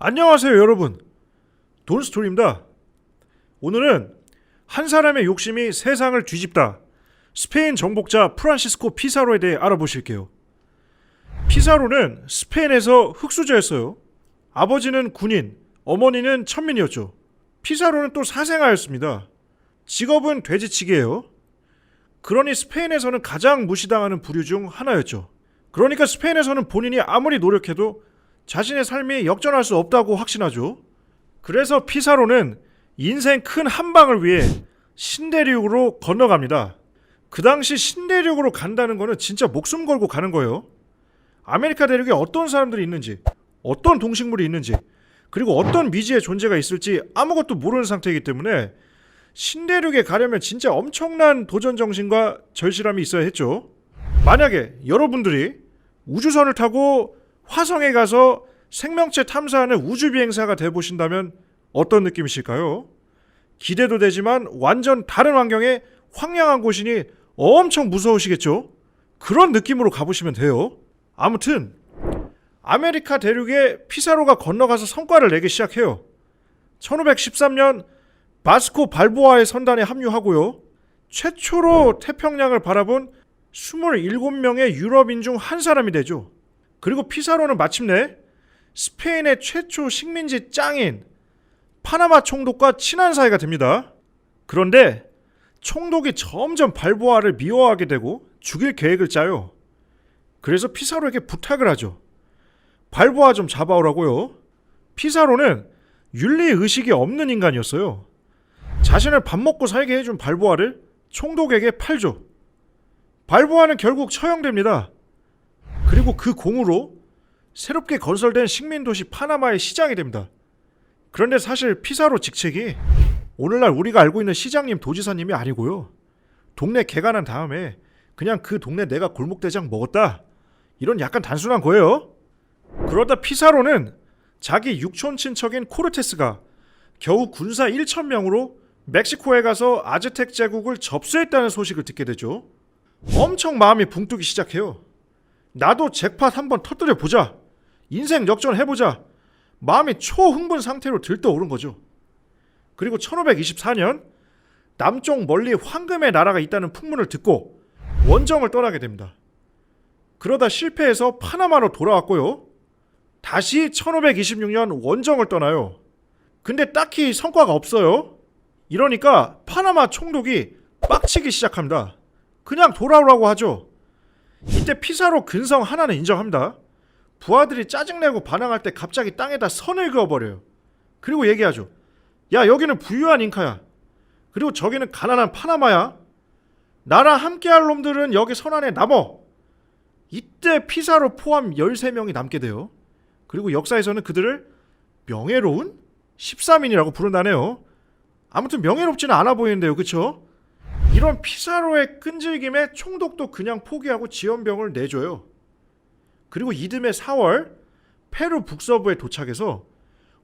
안녕하세요 여러분, 돈스토리입니다. 오늘은 한 사람의 욕심이 세상을 뒤집다, 스페인 정복자 프란시스코 피사로에 대해 알아보실게요. 피사로는 스페인에서 흙수저였어요. 아버지는 군인, 어머니는 천민이었죠. 피사로는 또 사생아였습니다. 직업은 돼지치기예요. 그러니 스페인에서는 가장 무시당하는 부류 중 하나였죠. 그러니까 스페인에서는 본인이 아무리 노력해도 자신의 삶이 역전할 수 없다고 확신하죠. 그래서 피사로는 인생 큰 한방을 위해 신대륙으로 건너갑니다. 그 당시 신대륙으로 간다는 거는 진짜 목숨 걸고 가는 거예요. 아메리카 대륙에 어떤 사람들이 있는지, 어떤 동식물이 있는지, 그리고 어떤 미지의 존재가 있을지 아무것도 모르는 상태이기 때문에 신대륙에 가려면 진짜 엄청난 도전 정신과 절실함이 있어야 했죠. 만약에 여러분들이 우주선을 타고 화성에 가서 생명체 탐사하는 우주비행사가 돼보신다면 어떤 느낌이실까요? 기대도 되지만 완전 다른 환경에 황량한 곳이니 엄청 무서우시겠죠? 그런 느낌으로 가보시면 돼요. 아무튼 아메리카 대륙에 피사로가 건너가서 성과를 내기 시작해요. 1513년 바스코 발보아의 선단에 합류하고요. 최초로 태평양을 바라본 27명의 유럽인 중 한 사람이 되죠. 그리고 피사로는 마침내 스페인의 최초 식민지 짱인 파나마 총독과 친한 사이가 됩니다. 그런데 총독이 점점 발보아를 미워하게 되고 죽일 계획을 짜요. 그래서 피사로에게 부탁을 하죠. 발보아 좀 잡아오라고요. 피사로는 윤리의식이 없는 인간이었어요. 자신을 밥 먹고 살게 해준 발보아를 총독에게 팔죠. 발보아는 결국 처형됩니다. 그리고 그 공으로 새롭게 건설된 식민도시 파나마의 시장이 됩니다. 그런데 사실 피사로 직책이 오늘날 우리가 알고 있는 시장님, 도지사님이 아니고요. 동네 개간한 다음에 그냥 그 동네 내가 골목대장 먹었다, 이런 약간 단순한 거예요. 그러다 피사로는 자기 육촌 친척인 코르테스가 겨우 군사 1,000명으로 멕시코에 가서 아즈텍 제국을 접수했다는 소식을 듣게 되죠. 엄청 마음이 붕뜨기 시작해요. 나도 잭팟 한번 터뜨려 보자, 인생 역전해보자, 마음이 초흥분 상태로 들떠오른 거죠. 그리고 1524년 남쪽 멀리 황금의 나라가 있다는 풍문을 듣고 원정을 떠나게 됩니다. 그러다 실패해서 파나마로 돌아왔고요. 다시 1526년 원정을 떠나요. 근데 딱히 성과가 없어요. 이러니까 파나마 총독이 빡치기 시작합니다. 그냥 돌아오라고 하죠. 이때 피사로 근성 하나는 인정합니다. 부하들이 짜증내고 반항할 때 갑자기 땅에다 선을 그어버려요. 그리고 얘기하죠. 야, 여기는 부유한 잉카야. 그리고 저기는 가난한 파나마야. 나랑 함께할 놈들은 여기 선 안에 남어. 이때 피사로 포함 13명이 남게 돼요. 그리고 역사에서는 그들을 명예로운 13인이라고 부른다네요. 아무튼 명예롭지는 않아 보이는데요, 그쵸? 이런 피사로의 끈질김에 총독도 그냥 포기하고 지원병을 내줘요. 그리고 이듬해 4월 페루 북서부에 도착해서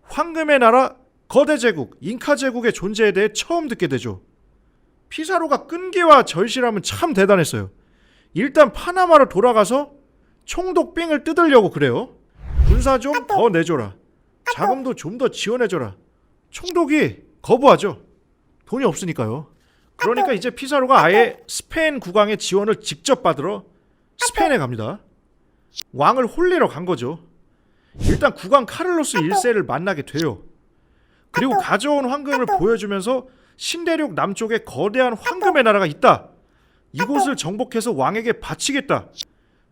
황금의 나라 거대 제국, 잉카 제국의 존재에 대해 처음 듣게 되죠. 피사로가 끈기와 절실함은 참 대단했어요. 일단 파나마로 돌아가서 총독 삥을 뜯으려고 그래요. 군사 좀 더 내줘라, 자금도 좀 더 지원해줘라. 총독이 거부하죠. 돈이 없으니까요. 그러니까 이제 피사로가 아예 스페인 국왕의 지원을 직접 받으러 스페인에 갑니다. 왕을 홀리러 간 거죠. 일단 국왕 카를로스 1세를 만나게 돼요. 그리고 가져온 황금을 보여주면서 신대륙 남쪽에 거대한 황금의 나라가 있다, 이곳을 정복해서 왕에게 바치겠다,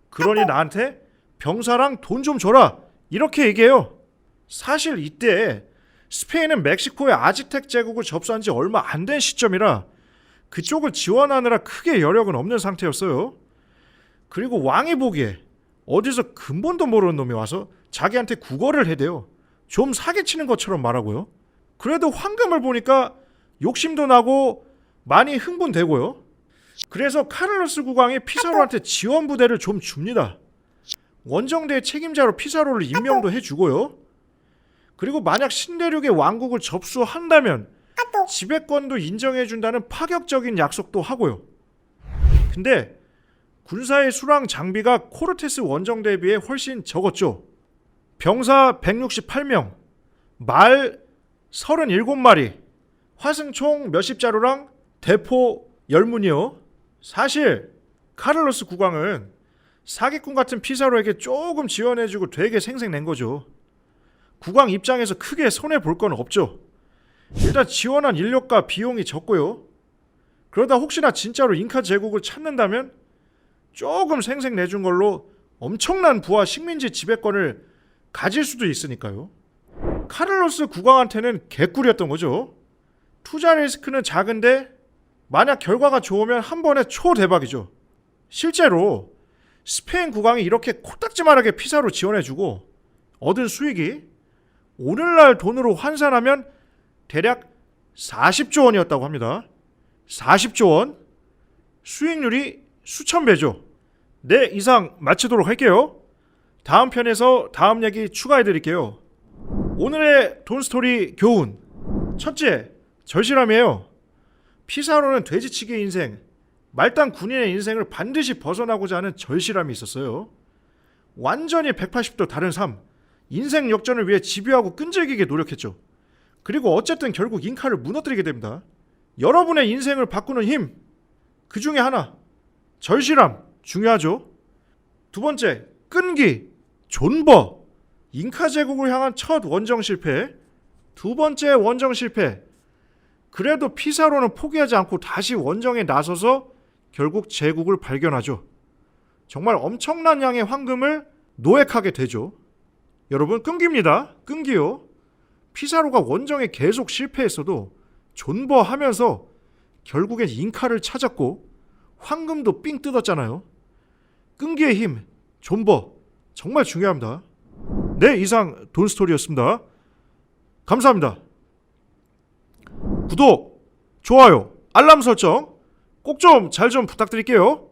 그러니 나한테 병사랑 돈 좀 줘라, 이렇게 얘기해요. 사실 이때 스페인은 멕시코의 아즈텍 제국을 접수한 지 얼마 안 된 시점이라 그쪽을 지원하느라 크게 여력은 없는 상태였어요. 그리고 왕이 보기에 어디서 근본도 모르는 놈이 와서 자기한테 구걸을 해대요. 좀 사기치는 것처럼 말하고요. 그래도 황금을 보니까 욕심도 나고 많이 흥분되고요. 그래서 카를로스 국왕이 피사로한테 지원 부대를 좀 줍니다. 원정대의 책임자로 피사로를 임명도 해주고요. 그리고 만약 신대륙의 왕국을 접수한다면 지배권도 인정해준다는 파격적인 약속도 하고요. 근데 군사의 수랑 장비가 코르테스 원정대에 비해 훨씬 적었죠. 병사 168명, 말 37마리, 화승총 몇십 자루랑 대포 10문이요. 사실 카를로스 국왕은 사기꾼 같은 피사로에게 조금 지원해주고 되게 생색낸 거죠. 국왕 입장에서 크게 손해볼 건 없죠. 일단 지원한 인력과 비용이 적고요. 그러다 혹시나 진짜로 잉카 제국을 찾는다면 조금 생색내준 걸로 엄청난 부와 식민지 지배권을 가질 수도 있으니까요. 카를로스 국왕한테는 개꿀이었던 거죠. 투자 리스크는 작은데 만약 결과가 좋으면 한 번에 초대박이죠. 실제로 스페인 국왕이 이렇게 코딱지만하게 피사로 지원해주고 얻은 수익이 오늘날 돈으로 환산하면 대략 40조 원이었다고 합니다. 40조 원. 수익률이 수천 배죠. 네, 이상 마치도록 할게요. 다음 편에서 다음 얘기 추가해드릴게요. 오늘의 돈스토리 교훈. 첫째, 절실함이에요. 피사로는 돼지치기의 인생, 말단 군인의 인생을 반드시 벗어나고자 하는 절실함이 있었어요. 완전히 180도 다른 삶, 인생 역전을 위해 집요하고 끈질기게 노력했죠. 그리고 어쨌든 결국 잉카를 무너뜨리게 됩니다. 여러분의 인생을 바꾸는 힘, 그 중에 하나, 절실함, 중요하죠. 두 번째, 끈기, 존버, 잉카 제국을 향한 첫 원정 실패. 두 번째 원정 실패. 그래도 피사로는 포기하지 않고 다시 원정에 나서서 결국 제국을 발견하죠. 정말 엄청난 양의 황금을 노획하게 되죠. 여러분, 끈기입니다. 끈기요. 피사로가 원정에 계속 실패했어도 존버하면서 결국엔 잉카를 찾았고 황금도 삥 뜯었잖아요. 끈기의 힘, 존버, 정말 중요합니다. 네, 이상 돈스토리였습니다. 감사합니다. 구독, 좋아요, 알람 설정 꼭 좀 잘 좀 부탁드릴게요.